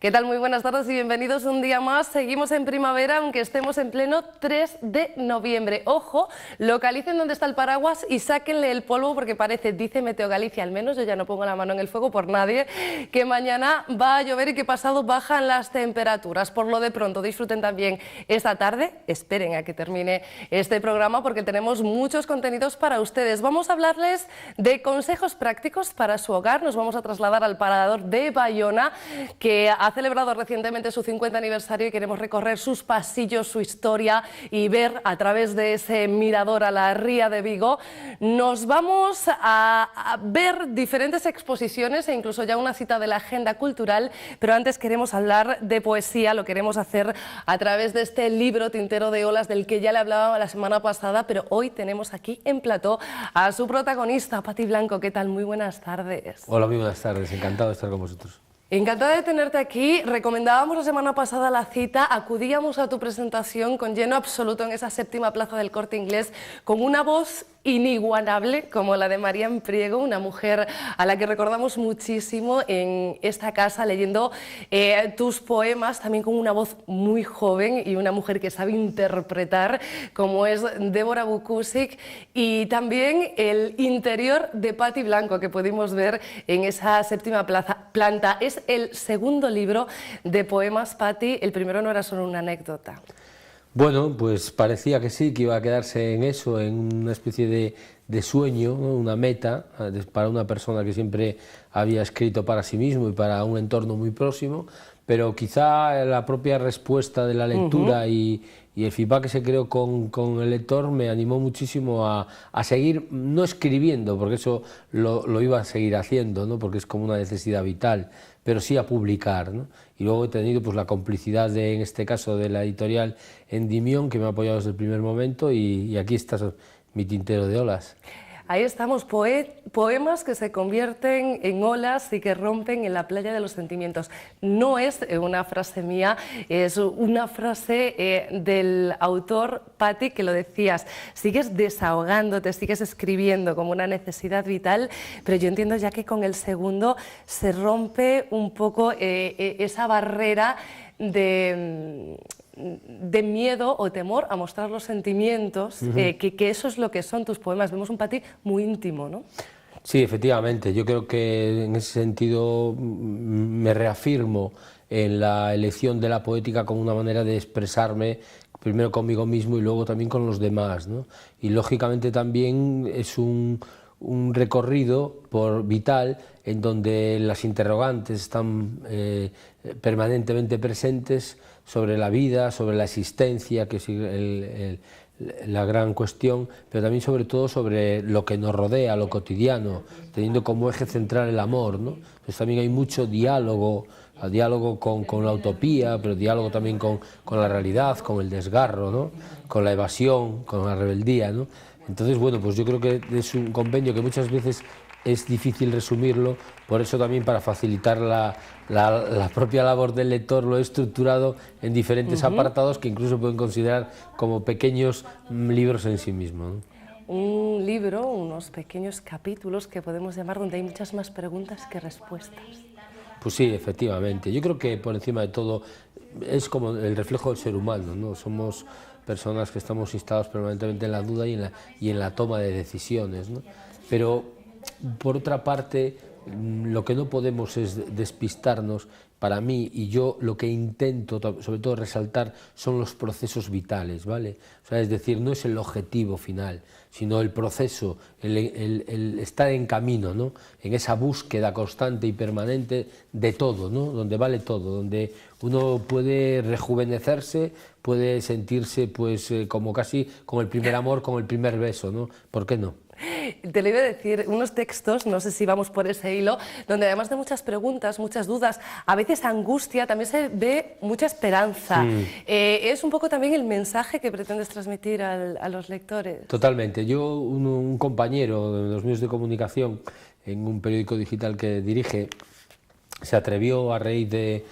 ¿Qué tal? Muy buenas tardes y bienvenidos un día más. Seguimos en primavera, aunque estemos en pleno 3 de noviembre. Ojo, localicen dónde está el paraguas y sáquenle el polvo porque parece, dice Meteo Galicia, al menos yo ya no pongo la mano en el fuego por nadie, que mañana va a llover y que pasado bajan las temperaturas. Por lo de pronto, disfruten también esta tarde, esperen a que termine este programa porque tenemos muchos contenidos para ustedes. Vamos a hablarles de consejos prácticos para su hogar. Nos vamos a trasladar al Parador de Bayona, que ha celebrado recientemente su 50 aniversario y queremos recorrer sus pasillos, su historia y ver a través de ese mirador a la ría de Vigo. Nos vamos a ver diferentes exposiciones e incluso ya una cita de la agenda cultural, pero antes queremos hablar de poesía, lo queremos hacer a través de este libro Tintero de Olas del que ya le hablaba la semana pasada, pero hoy tenemos aquí en plató a su protagonista, Pati Blanco. ¿Qué tal? Muy buenas tardes. Hola, muy buenas tardes, encantado de estar con vosotros. Encantada de tenerte aquí. Recomendábamos la semana pasada la cita, acudíamos a tu presentación con lleno absoluto en esa séptima plaza del Corte Inglés, con una voz inigualable como la de Marían Priego, una mujer a la que recordamos muchísimo en esta casa leyendo tus poemas, también con una voz muy joven y una mujer que sabe interpretar, como es Débora Bukusic, y también el interior de Pati Blanco que pudimos ver en esa séptima planta. Es el segundo libro de poemas, Pati. El primero no era solo una anécdota. Bueno, pues parecía que sí, que iba a quedarse en eso, en una especie de sueño, ¿no? Una meta para una persona que siempre había escrito para sí mismo y para un entorno muy próximo, pero quizá la propia respuesta de la lectura y el feedback que se creó con el lector me animó muchísimo a seguir, no escribiendo, porque eso lo iba a seguir haciendo, ¿no? Porque es como una necesidad vital, pero sí a publicar, ¿no? Y luego he tenido pues la complicidad en este caso de la editorial Endymion, que me ha apoyado desde el primer momento, y aquí está mi Tintero de Olas. Ahí estamos, poemas que se convierten en olas y que rompen en la playa de los sentimientos. No es una frase mía, es una frase del autor, Pati, que lo decías, sigues desahogándote, sigues escribiendo como una necesidad vital, pero yo entiendo ya que con el segundo se rompe un poco esa barrera de miedo o temor a mostrar los sentimientos, que eso es lo que son tus poemas. Vemos un Pati muy íntimo, ¿no? Sí, efectivamente, yo creo que en ese sentido me reafirmo en la elección de la poética como una manera de expresarme primero conmigo mismo y luego también con los demás, ¿no? Y lógicamente también es un recorrido vital en donde las interrogantes están permanentemente presentes sobre la vida, sobre la existencia, que es la gran cuestión, pero también sobre todo sobre lo que nos rodea, lo cotidiano, teniendo como eje central el amor, ¿no? Pues también hay mucho diálogo con la utopía, pero diálogo también con la realidad, con el desgarro, ¿no? Con la evasión, con la rebeldía, ¿no? Entonces, bueno, pues yo creo que es un compendio que muchas veces es difícil resumirlo, por eso también para facilitar la propia labor del lector lo he estructurado en diferentes apartados que incluso pueden considerar como pequeños libros en sí mismos, ¿no? Un libro, unos pequeños capítulos que podemos llamar donde hay muchas más preguntas que respuestas. Pues sí, efectivamente. Yo creo que por encima de todo es como el reflejo del ser humano, ¿no? Somos personas que estamos instalados permanentemente en la duda y en la toma de decisiones, ¿no? Pero por otra parte, lo que no podemos es despistarnos. Para mí, y yo lo que intento sobre todo resaltar son los procesos vitales, ¿vale? O sea, es decir, no es el objetivo final, sino el proceso, el estar en camino, ¿no? En esa búsqueda constante y permanente de todo, ¿no? Donde vale todo, donde uno puede rejuvenecerse, puede sentirse pues como casi con el primer amor, con el primer beso, ¿no? ¿Por qué no? Te lo iba a decir, unos textos, no sé si vamos por ese hilo, donde además de muchas preguntas, muchas dudas, a veces angustia, también se ve mucha esperanza. Es un poco también el mensaje que pretendes transmitir a los lectores. Totalmente. Yo, un compañero de los medios de comunicación en un periódico digital que dirige, se atrevió a raíz del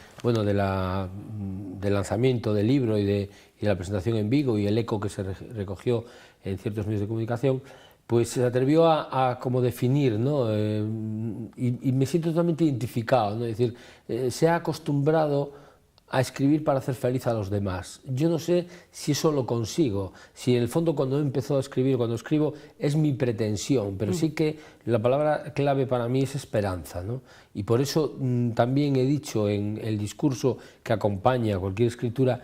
lanzamiento del libro y de la presentación en Vigo y el eco que se recogió en ciertos medios de comunicación, pues se atrevió a como definir, ¿no? Y me siento totalmente identificado, ¿no? Es decir, se ha acostumbrado a escribir para hacer feliz a los demás. Yo no sé si eso lo consigo, si en el fondo cuando empezó a escribir, cuando escribo, es mi pretensión, pero sí que la palabra clave para mí es esperanza, ¿no? Y por eso también he dicho en el discurso que acompaña a cualquier escritura,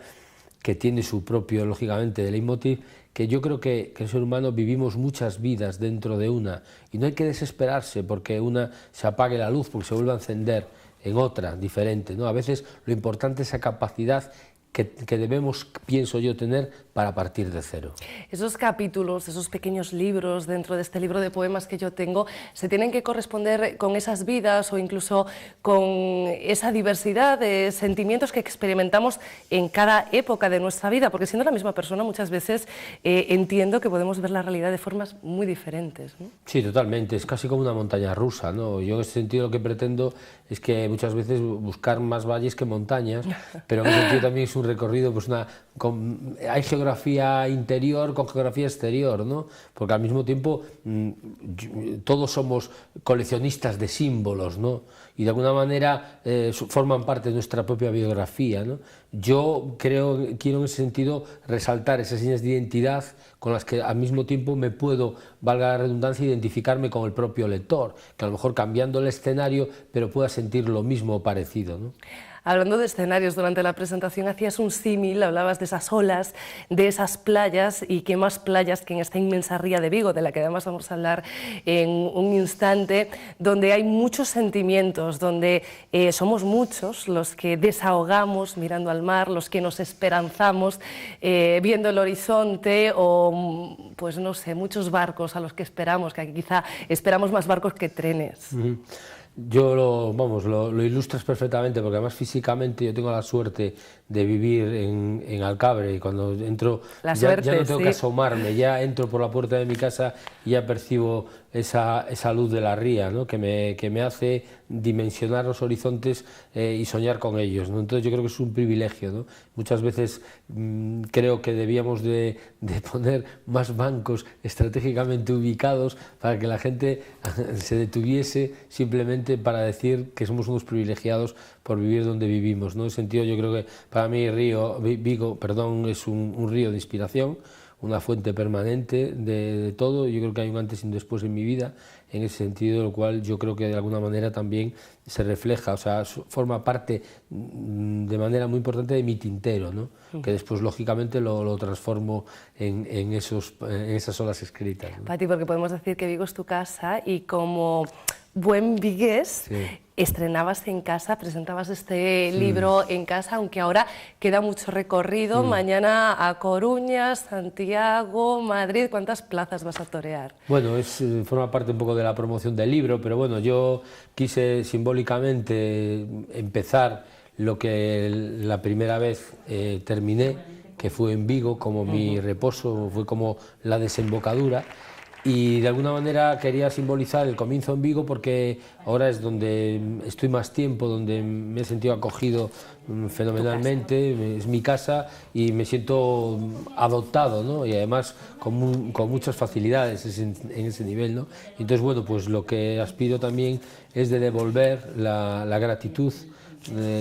que tiene su propio, lógicamente, de leitmotiv, que yo creo que el ser humano vivimos muchas vidas dentro de una, y no hay que desesperarse porque una se apague la luz, porque se vuelve a encender en otra, diferente, ¿no? A veces lo importante es esa capacidad que debemos, pienso yo, tener para partir de cero. Esos capítulos, esos pequeños libros dentro de este libro de poemas que yo tengo, se tienen que corresponder con esas vidas o incluso con esa diversidad de sentimientos que experimentamos en cada época de nuestra vida, porque siendo la misma persona muchas veces entiendo que podemos ver la realidad de formas muy diferentes, ¿no? Sí, totalmente, es casi como una montaña rusa, ¿no? Yo en ese sentido lo que pretendo es que muchas veces buscar más valles que montañas, pero en ese sentido también es un recorrido, pues hay geografía interior con geografía exterior, ¿no? Porque al mismo tiempo todos somos coleccionistas de símbolos, ¿no? Y de alguna manera forman parte de nuestra propia biografía, ¿no? Yo quiero en ese sentido resaltar esas señas de identidad con las que al mismo tiempo me puedo, valga la redundancia, identificarme con el propio lector, que a lo mejor cambiando el escenario, pero pueda sentir lo mismo o parecido, ¿no? Hablando de escenarios, durante la presentación hacías un símil, hablabas de esas olas, de esas playas, y qué más playas que en esta inmensa ría de Vigo, de la que además vamos a hablar en un instante, donde hay muchos sentimientos, donde somos muchos los que desahogamos mirando al mar, los que nos esperanzamos viendo el horizonte, o pues no sé, muchos barcos a los que esperamos, que aquí quizá esperamos más barcos que trenes. Yo lo ilustras perfectamente, porque además físicamente yo tengo la suerte de vivir en Alcabre, y cuando entro ya no tengo que asomarme, ya entro por la puerta de mi casa y ya percibo esa luz de la ría, ¿no? que me hace dimensionar los horizontes y soñar con ellos, ¿no? Entonces yo creo que es un privilegio, ¿no? Muchas veces creo que debíamos de poner más bancos estratégicamente ubicados para que la gente se detuviese simplemente para decir que somos unos privilegiados por vivir donde vivimos, ¿no? En ese sentido yo creo que para mí Vigo es un río de inspiración, una fuente permanente de todo. Yo creo que hay un antes y un después en mi vida, en ese sentido, lo cual yo creo que de alguna manera también se refleja, o sea, forma parte de manera muy importante de mi tintero, ¿no? Que después lógicamente lo transformo en esas olas escritas, ¿no? Pati, porque podemos decir que Vigo es tu casa, y como buen vigués, sí, estrenabas en casa, presentabas este libro en casa, aunque ahora queda mucho recorrido. Mañana a Coruña, Santiago, Madrid, ¿cuántas plazas vas a torear? Bueno, forma parte un poco de la promoción del libro, pero bueno, yo quise simbólicamente empezar lo que la primera vez terminé, que fue en Vigo, como mi reposo, fue como la desembocadura. Y de alguna manera quería simbolizar el comienzo en Vigo, porque ahora es donde estoy más tiempo, donde me he sentido acogido fenomenalmente, es mi casa y me siento adoptado, ¿no? Y además con muchas facilidades en ese nivel, ¿no? Entonces, bueno, pues lo que aspiro también es de devolver la gratitud,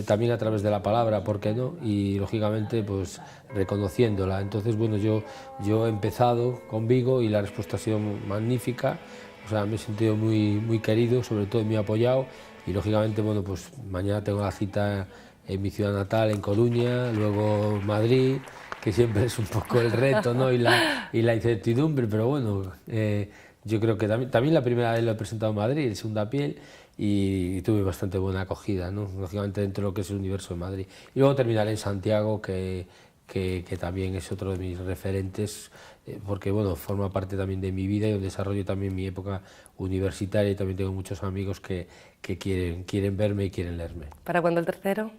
también a través de la palabra, ¿por qué no? Y lógicamente pues reconociéndola. Entonces, bueno, yo he empezado con Vigo y la respuesta ha sido magnífica, o sea, me he sentido muy querido, sobre todo muy apoyado, y lógicamente, bueno, pues mañana tengo la cita en mi ciudad natal, en Coruña, luego Madrid, que siempre es un poco el reto, ¿no? y la incertidumbre, pero bueno, yo creo que también la primera vez lo he presentado en Madrid, en Segunda Piel, y tuve bastante buena acogida, ¿no? Lógicamente dentro de lo que es el universo de Madrid. Y luego terminaré en Santiago, que también es otro de mis referentes, porque bueno, forma parte también de mi vida y donde desarrollo también mi época universitaria, y también tengo muchos amigos que quieren verme y quieren leerme. ¿Para cuándo el tercero?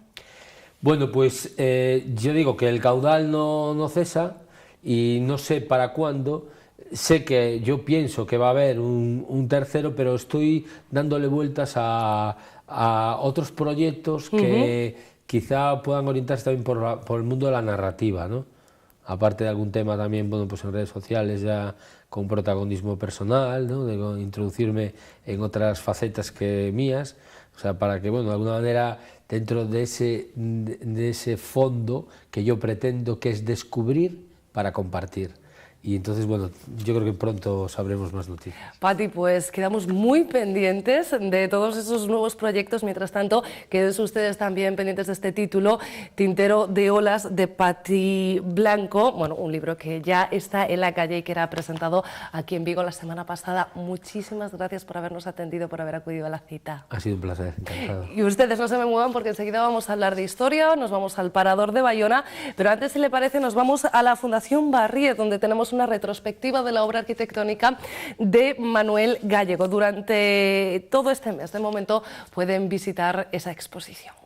Bueno, pues yo digo que el caudal no cesa, y no sé para cuándo. Sé que yo pienso que va a haber un tercero, pero estoy dándole vueltas a otros proyectos que quizá puedan orientarse también por el mundo de la narrativa, ¿no? Aparte de algún tema también, bueno, pues en redes sociales ya con protagonismo personal, ¿no? De introducirme en otras facetas que mías, o sea, para que, bueno, de alguna manera, dentro de ese fondo que yo pretendo, que es descubrir para compartir. Y entonces, bueno, yo creo que pronto sabremos más noticias. Pati, pues quedamos muy pendientes de todos esos nuevos proyectos. Mientras tanto, queden ustedes también pendientes de este título, Tintero de olas, de Pati Blanco. Bueno, un libro que ya está en la calle y que era presentado aquí en Vigo la semana pasada. Muchísimas gracias por habernos atendido, por haber acudido a la cita. Ha sido un placer, encantado. Y ustedes no se me muevan porque enseguida vamos a hablar de historia, nos vamos al Parador de Bayona, pero antes, si le parece, nos vamos a la Fundación Barriet, donde tenemos una retrospectiva de la obra arquitectónica de Manuel Gallego. Durante todo este mes, de momento, pueden visitar esa exposición.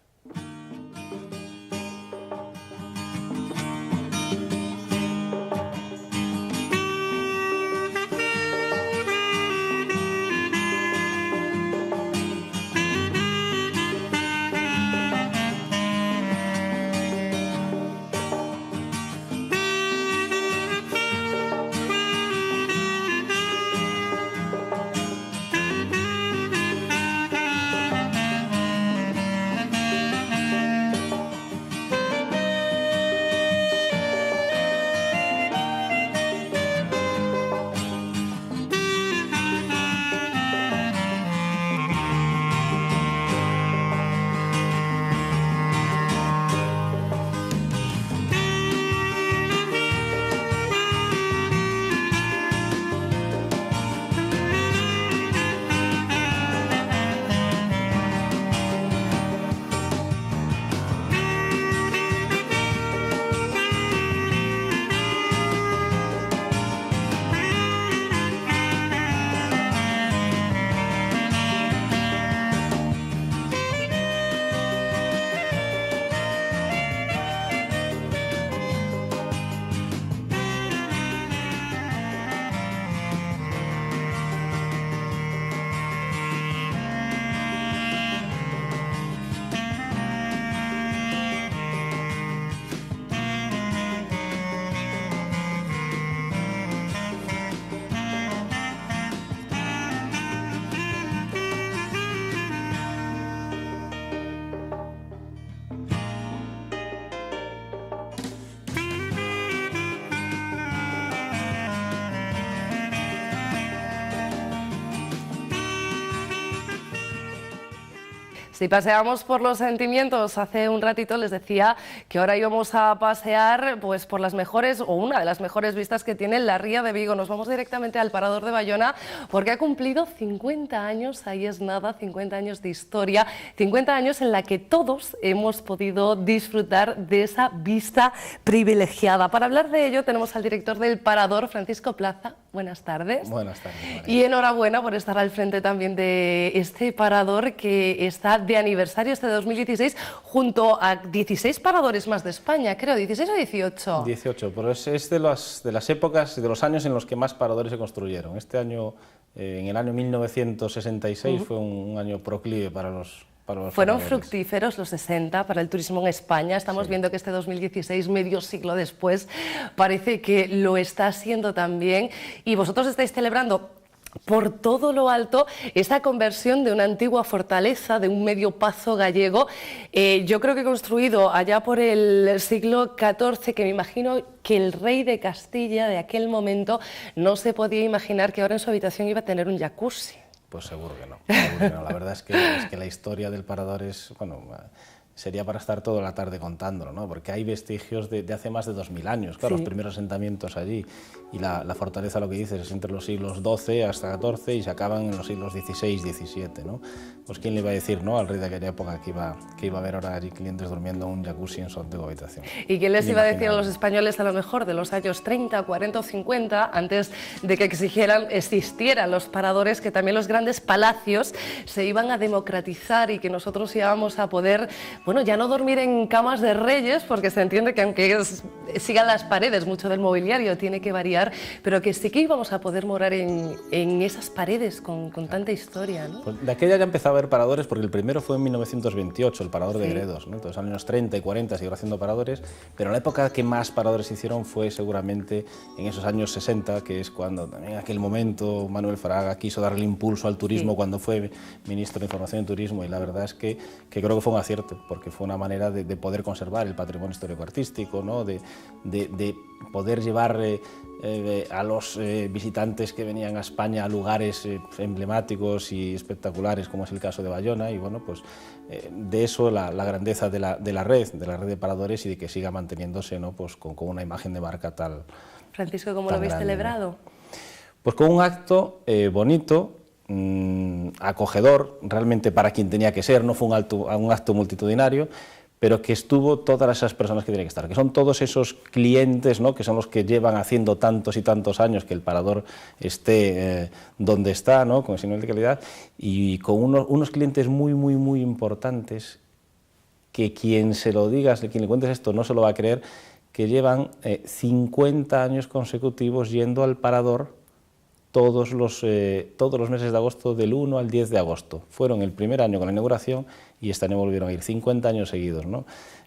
Si paseamos por los sentimientos, hace un ratito les decía que ahora íbamos a pasear pues, por las mejores, o una de las mejores vistas que tiene la Ría de Vigo. Nos vamos directamente al Parador de Bayona porque ha cumplido 50 años, ahí es nada, 50 años de historia, 50 años en la que todos hemos podido disfrutar de esa vista privilegiada. Para hablar de ello tenemos al director del Parador, Francisco Plaza. Buenas tardes. Buenas tardes, María. Y enhorabuena por estar al frente también de este parador que está de aniversario este 2016 junto a 16 paradores más de España, creo, 16 o 18. 18, pero es de las épocas, de los años en los que más paradores se construyeron. Este año, en el año 1966, fue un año proclive para los Fueron paradores. fructíferos los 60 para el turismo en España. Estamos viendo que este 2016, medio siglo después, parece que lo está siendo también. Y vosotros estáis celebrando por todo lo alto esa conversión de una antigua fortaleza, de un medio pazo gallego, yo creo que construido allá por el siglo XIV, que me imagino que el rey de Castilla de aquel momento no se podía imaginar que ahora en su habitación iba a tener un jacuzzi. Pues seguro que no, seguro que no. La verdad es que la historia del parador es, bueno, sería para estar toda la tarde contándolo, ¿no? Porque hay vestigios de hace más de 2000 años, claro, Sí. Los primeros asentamientos allí, y la fortaleza, lo que dices, es entre los siglos XII hasta XIV y se acaban en los siglos XVI, XVII, ¿no? Pues quién le iba a decir, ¿no?, al rey de aquella época que iba a haber ahora allí clientes durmiendo en un jacuzzi en su antigua habitación. ¿Y quién les iba a decir a Inimaginable. los españoles, a lo mejor de los años 30, 40 o 50, antes de que existieran los paradores, que también los grandes palacios se iban a democratizar y que nosotros íbamos a poder bueno, ya no dormir en camas de reyes, porque se entiende que aunque sigan las paredes, mucho del mobiliario tiene que variar, pero que sí que íbamos a poder morar en esas paredes con tanta historia, ¿no? Pues de aquella ya empezaba a haber paradores, porque el primero fue en 1928, el parador de Gredos, ¿no? Entonces, en los años 30 y 40 siguieron haciendo paradores, pero la época que más paradores se hicieron fue seguramente en esos años 60, que es cuando también en aquel momento Manuel Fraga quiso darle impulso al turismo cuando fue ministro de Información y Turismo, y la verdad es que creo que fue un acierto, porque fue una manera de poder conservar el patrimonio histórico-artístico, ¿no? de poder llevar a los visitantes que venían a España a lugares emblemáticos y espectaculares, como es el caso de Bayona, y bueno, pues de eso la grandeza de la red de paradores, y de que siga manteniéndose, ¿no? Pues con una imagen de marca tal. Francisco, ¿cómo lo habéis celebrado? Pues con un acto bonito, acogedor, realmente para quien tenía que ser, no fue un acto multitudinario, pero que estuvo todas esas personas que tienen que estar, que son todos esos clientes, ¿no? Que son los que llevan haciendo tantos y tantos años que el parador esté donde está, ¿no? Con ese nivel de calidad, y con unos clientes muy importantes, que quien se lo digas, quien le cuentes esto no se lo va a creer, que llevan 50 años consecutivos yendo al parador todos los meses de agosto, del 1 al 10 de agosto. Fueron el primer año con la inauguración y este año volvieron a ir, 50 años seguidos, ¿no?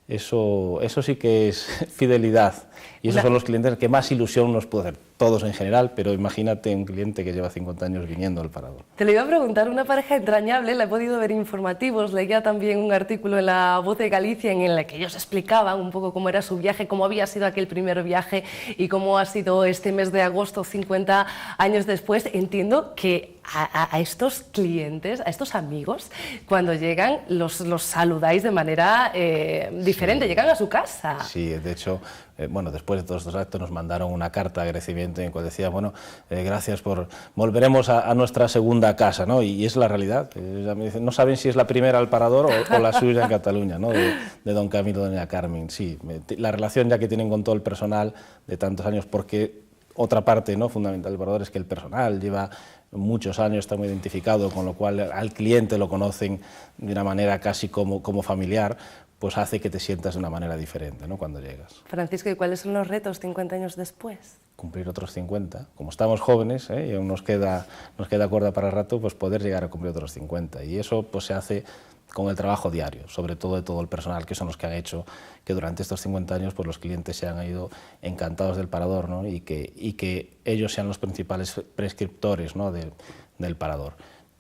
Eso sí que es fidelidad, y esos son los clientes que más ilusión nos puede hacer, todos en general, pero imagínate un cliente que lleva 50 años viniendo al parador. Te lo iba a preguntar, una pareja entrañable, la he podido ver en informativos, leía también un artículo en La Voz de Galicia en el que ellos explicaban un poco cómo era su viaje, cómo había sido aquel primer viaje y cómo ha sido este mes de agosto, 50 años después. Entiendo que a estos clientes, a estos amigos, cuando llegan los saludáis de manera diferente, llegan a su casa. Sí, de hecho, bueno, después de todos estos actos nos mandaron una carta de agradecimiento en la cual decía, bueno, gracias volveremos a nuestra segunda casa, ¿no? Y es la realidad. Me dicen, no saben si es la primera al parador o la suya en Cataluña, ¿no? De don Camilo y doña Carmen. Sí, la relación ya que tienen con todo el personal de tantos años, porque otra parte, ¿no?, fundamental del parador es que el personal lleva muchos años, está muy identificado, con lo cual al cliente lo conocen de una manera casi como familiar, pues hace que te sientas de una manera diferente, ¿no?, cuando llegas. Francisco, ¿y cuáles son los retos 50 años después? Cumplir otros 50. Como estamos jóvenes, y aún nos queda cuerda para el rato, pues poder llegar a cumplir otros 50. Y eso pues se hace con el trabajo diario, sobre todo de todo el personal, que son los que han hecho que durante estos 50 años pues los clientes se han ido encantados del parador, ¿no? y que ellos sean los principales prescriptores, ¿no?, del parador.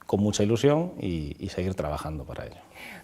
Con mucha ilusión y seguir trabajando para ello.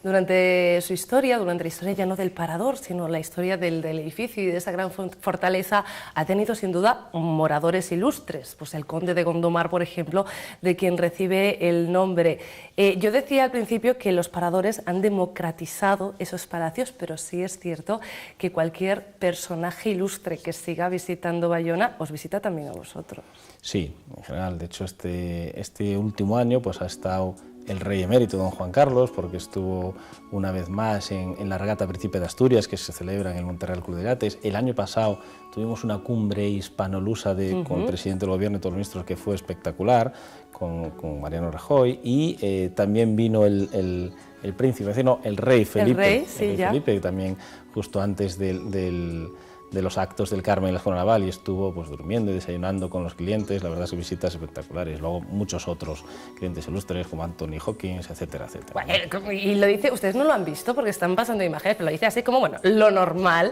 Durante su historia, durante la historia ya no del parador, sino la historia del edificio y de esa gran fortaleza, ha tenido sin duda moradores ilustres, pues el conde de Gondomar, por ejemplo, de quien recibe el nombre. Yo decía al principio que los paradores han democratizado esos palacios, pero sí es cierto que cualquier personaje ilustre que siga visitando Bayona os visita también a vosotros. Sí, en general. De hecho, este último año pues ha estado el rey emérito, don Juan Carlos, porque estuvo una vez más en la regata Príncipe de Asturias, que se celebra en el Monterreal Club de Yates. El año pasado tuvimos una cumbre hispanolusa con el presidente del gobierno y todos los ministros, que fue espectacular, con Mariano Rajoy, y también vino el príncipe, el rey Felipe, Felipe, también justo antes de los actos del Carmen y la Zona Naval, y estuvo pues durmiendo y desayunando con los clientes. La verdad es que visitas espectaculares. Luego muchos otros clientes ilustres como Anthony Hopkins, etcétera, etcétera. Bueno, y lo dice, ustedes no lo han visto porque están pasando imágenes, pero lo dice así como, bueno, lo normal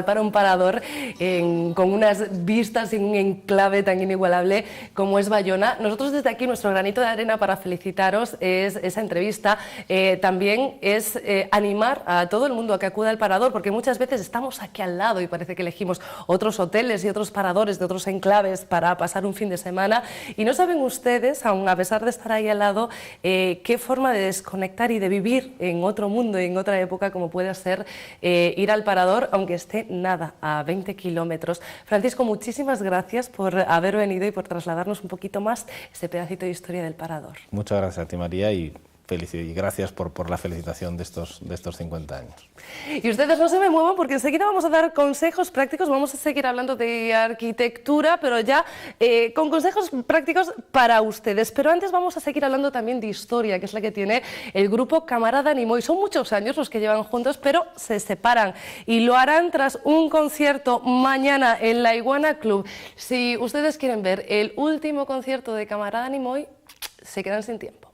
para un parador con unas vistas en un enclave tan inigualable como es Bayona. Nosotros desde aquí, nuestro granito de arena para felicitaros es esa entrevista, también es animar a todo el mundo a que acuda al parador, porque muchas veces estamos aquí al lado y parece que elegimos otros hoteles y otros paradores de otros enclaves para pasar un fin de semana, y no saben ustedes, aun a pesar de estar ahí al lado, qué forma de desconectar y de vivir en otro mundo y en otra época como puede ser ir al parador, aunque esté nada, a 20 kilómetros. Francisco, muchísimas gracias por haber venido y por trasladarnos un poquito más este pedacito de historia del parador. Muchas gracias a ti, María, y y gracias por la felicitación de estos 50 años. Y ustedes no se me muevan porque enseguida vamos a dar consejos prácticos, vamos a seguir hablando de arquitectura, pero ya con consejos prácticos para ustedes. Pero antes vamos a seguir hablando también de historia, que es la que tiene el grupo Camarada Nimoy. Son muchos años los que llevan juntos, pero se separan y lo harán tras un concierto mañana en la Iguana Club. Si ustedes quieren ver el último concierto de Camarada Nimoy, se quedan sin tiempo.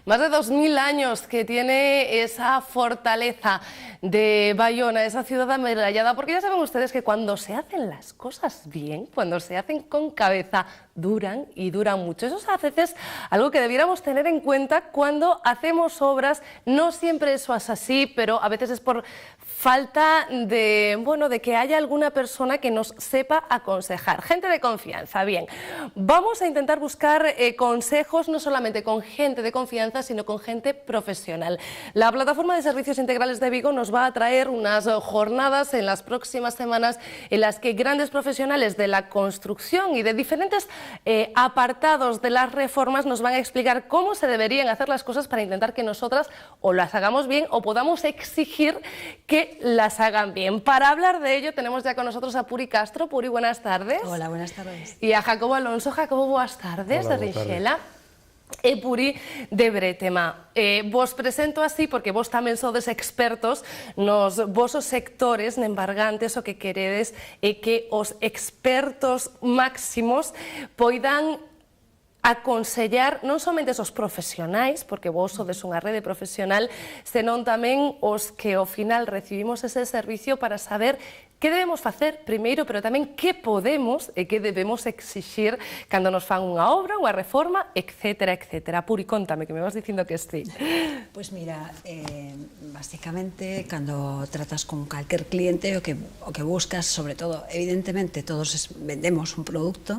Más de 2000 años que tiene esa fortaleza de Bayona, esa ciudad amurallada, porque ya saben ustedes que cuando se hacen las cosas bien, cuando se hacen con cabeza, duran y duran mucho. Eso es a veces algo que debiéramos tener en cuenta cuando hacemos obras. No siempre eso es así, pero a veces es por falta de, bueno, de que haya alguna persona que nos sepa aconsejar. Gente de confianza. Bien, vamos a intentar buscar consejos no solamente con gente de confianza, sino con gente profesional. La plataforma de servicios integrales de Vigo nos va a traer unas jornadas en las próximas semanas en las que grandes profesionales de la construcción y de diferentes apartados de las reformas nos van a explicar cómo se deberían hacer las cosas para intentar que nosotras o las hagamos bien o podamos exigir que las hagan bien. Para hablar de ello tenemos ya con nosotros a Puri Castro. Puri, buenas tardes. Hola, buenas tardes. Y a Jacobo Alonso. Jacobo, buenas tardes. Hola, de Rinxela. E Puri de Bretema. Vos presento así porque vos tamén sodes expertos nos vosos sectores nembargantes. O que queredes é que os expertos máximos poidan aconsellar non somente os profesionais, porque vos sodes unha rede profesional, senón tamén os que ao final recibimos ese servicio para saber que debemos facer primeiro, pero tamén que podemos e que debemos exixir cando nos fan unha obra, unha reforma, etcétera, etcétera. Puri, contame, que me vas dicindo que sí. Pues mira, básicamente, cando tratas con calquer cliente, o que buscas, sobre todo, evidentemente, todos vendemos un producto,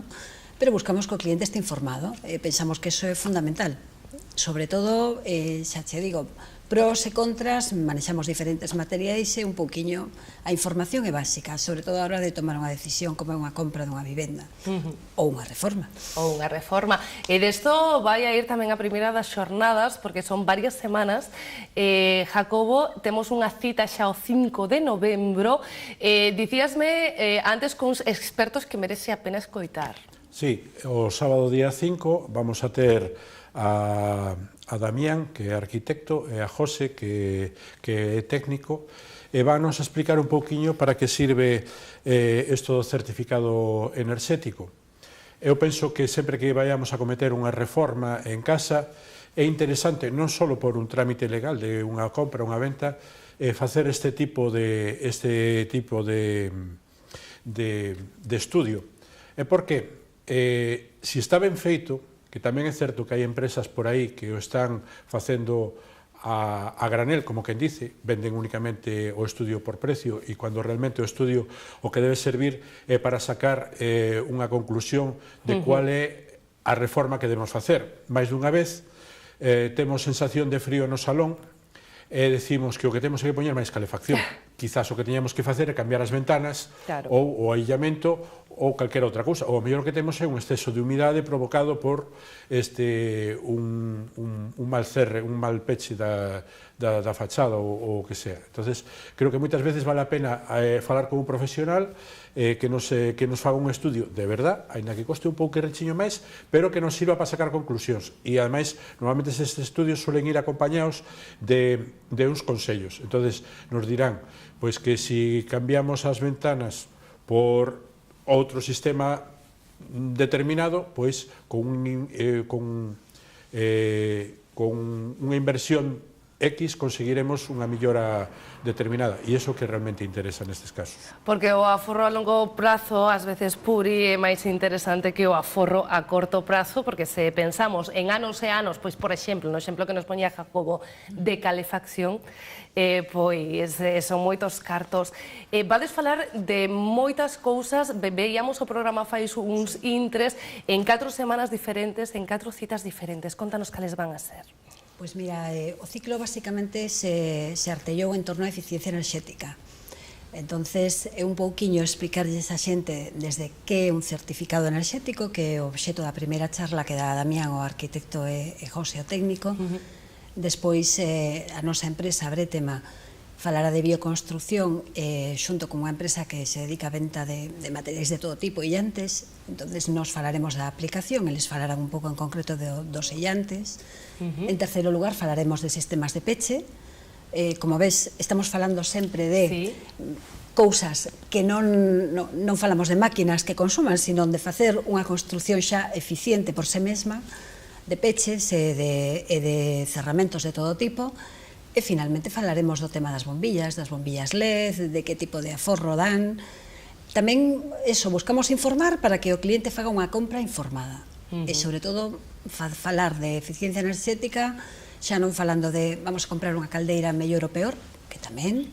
pero buscamos que o cliente este informado. Pensamos que eso é fundamental. Sobre todo, xa che digo, Pros e contras, manexamos diferentes materiais e un pouquiño a información é básica, sobre todo a hora de tomar unha decisión como é unha compra dunha vivenda ou unha reforma. Ou unha reforma. E desto vai a ir tamén a primeira das xornadas, porque son varias semanas. Jacobo, temos unha cita xa o 5 de novembro. Dicíasme antes cuns expertos que merece a pena escoitar. Sí, o sábado día 5 vamos a ter a Damián, que é arquitecto, e a José, que é técnico, e vanos a explicar un pouquiño para que sirve isto do certificado enerxético. Eu penso que sempre que vayamos a cometer unha reforma en casa é interesante non só por un trámite legal de unha compra, unha venta, facer este tipo de estudio. E por que? Se está ben feito, que tamén é certo que hai empresas por aí que o están facendo a granel, como quen dice, venden únicamente o estudio por precio e cando realmente o estudio o que debe servir é para sacar unha conclusión de cual é a reforma que debemos facer. Mais dunha vez temos sensación de frío no salón e decimos que o que temos é que poñer máis calefacción. Quizás o que teñamos que facer é cambiar as ventanas ou o aillamento ou calquera outra cousa. O mellor que temos é un exceso de humidade provocado por un mal cerre, un mal peche da fachada ou o que sea. Entonces, creo que moitas veces vale a pena falar con un profesional que nos faga un estudio de verdad, aínda que coste un pouco rechiño máis, pero que nos sirva para sacar conclusións. E, ademais, normalmente estes estudios suelen ir acompañados de uns consellos. Entonces, nos dirán pois que se cambiamos as ventanas por outro sistema determinado, pois con unha inversión X conseguiremos unha mellora determinada, e iso que realmente interesa nestes casos. Porque o aforro a longo prazo, ás veces, Puri, é máis interesante que o aforro a corto prazo, porque se pensamos en anos e anos, pois, por exemplo, no exemplo que nos poñía Jacobo de calefacción, pois son moitos cartos. Vades falar de moitas cousas, veíamos o programa fai uns intres en 4 semanas diferentes, en 4 citas diferentes. Contanos cales van a ser. Pois mira, o ciclo basicamente se artellou en torno á eficiencia enerxética. Entonces, é un pouquiño explicarlles a xente desde que é un certificado enerxético, que é o obxeto da primeira charla que dá Damián, o arquitecto, e José, o técnico. Despois, a nosa empresa, Bretema, falará de bioconstrucción xunto con unha empresa que se dedica a venta de materiais de todo tipo, illantes. Entonces, nos falaremos da aplicación, eles falarán un pouco en concreto dos illantes. En terceiro lugar, falaremos de sistemas de peche. Como ves, estamos falando sempre de cousas que non falamos de máquinas que consuman, sino de facer unha construcción xa eficiente por sí mesma, de peches e de cerramentos de todo tipo. E, finalmente, falaremos do tema das bombillas LED, de que tipo de aforro dan. Tamén, buscamos informar para que o cliente faga unha compra informada. E, sobre todo, falar de eficiencia enerxética, xa non falando de vamos a comprar unha caldeira mellor ou peor, que tamén,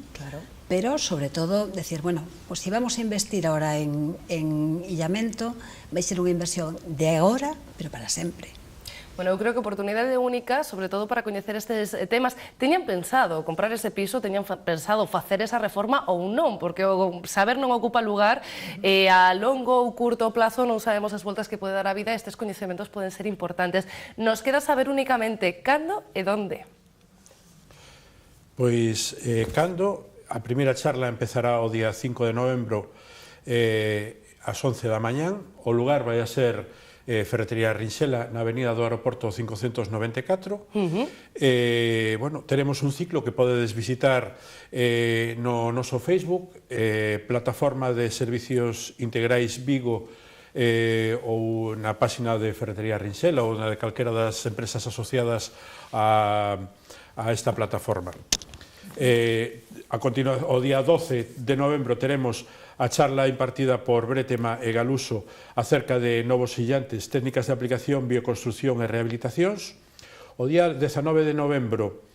pero, sobre todo, decir, bueno, pois se vamos a investir agora en illamento, vai ser unha inversión de agora, pero para sempre. Bueno, eu creo que oportunidade única, sobre todo para coñecer estes temas. Teñan pensado comprar ese piso, teñan pensado facer esa reforma ou non, porque o saber non ocupa lugar, a longo ou curto plazo non sabemos as voltas que pode dar a vida, e estes coñecementos poden ser importantes. Nos queda saber únicamente cando e onde. Pois, cando, a primeira charla empezará o día 5 de novembro ás 11 da mañán, o lugar vai a ser Ferretería Rinxela, na avenida do Aeroporto 594. Teremos un ciclo que podedes visitar no noso Facebook, Plataforma de Servicios Integrais Vigo, ou na páxina de Ferretería Rinxela ou na de calquera das empresas asociadas a esta plataforma. O día 12 de novembro teremos a charla impartida por Bretema e Galuso acerca de novos illantes, técnicas de aplicación, bioconstrucción e rehabilitacións. O día 19 de novembro,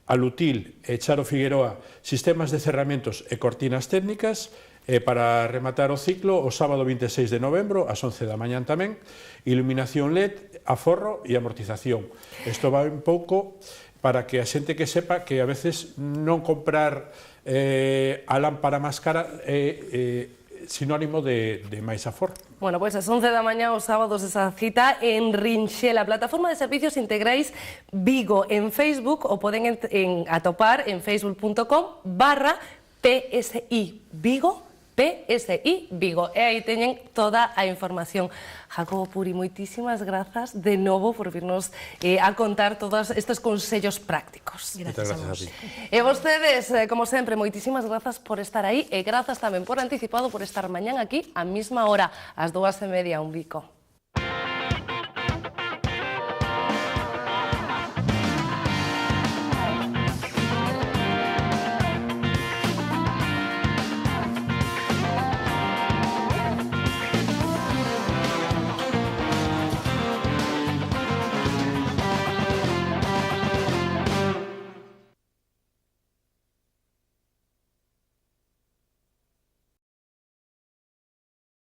Alutil e Charo Figueroa, sistemas de cerramentos e cortinas técnicas. Para rematar o ciclo, o sábado 26 de novembro, ás 11 da mañán tamén, iluminación LED, aforro e amortización. Isto vai un pouco para que a xente que sepa que a veces non comprar a lámpara máis cara sinónimo de máis aforro. Bueno, pues es 11 da mañá os sábados esa cita en Rinxela, plataforma de servicios integrais Vigo, en Facebook, o poden atopar en facebook.com/PSI Vigo, PSI Vigo, e aí teñen toda a información. Jacobo Puri, moitísimas grazas de novo por virnos a contar todos estes consellos prácticos. Gracias a vos. E vostedes, como sempre, moitísimas grazas por estar aí e grazas tamén por anticipado por estar mañán aquí á mesma hora, ás 2:30, un bico.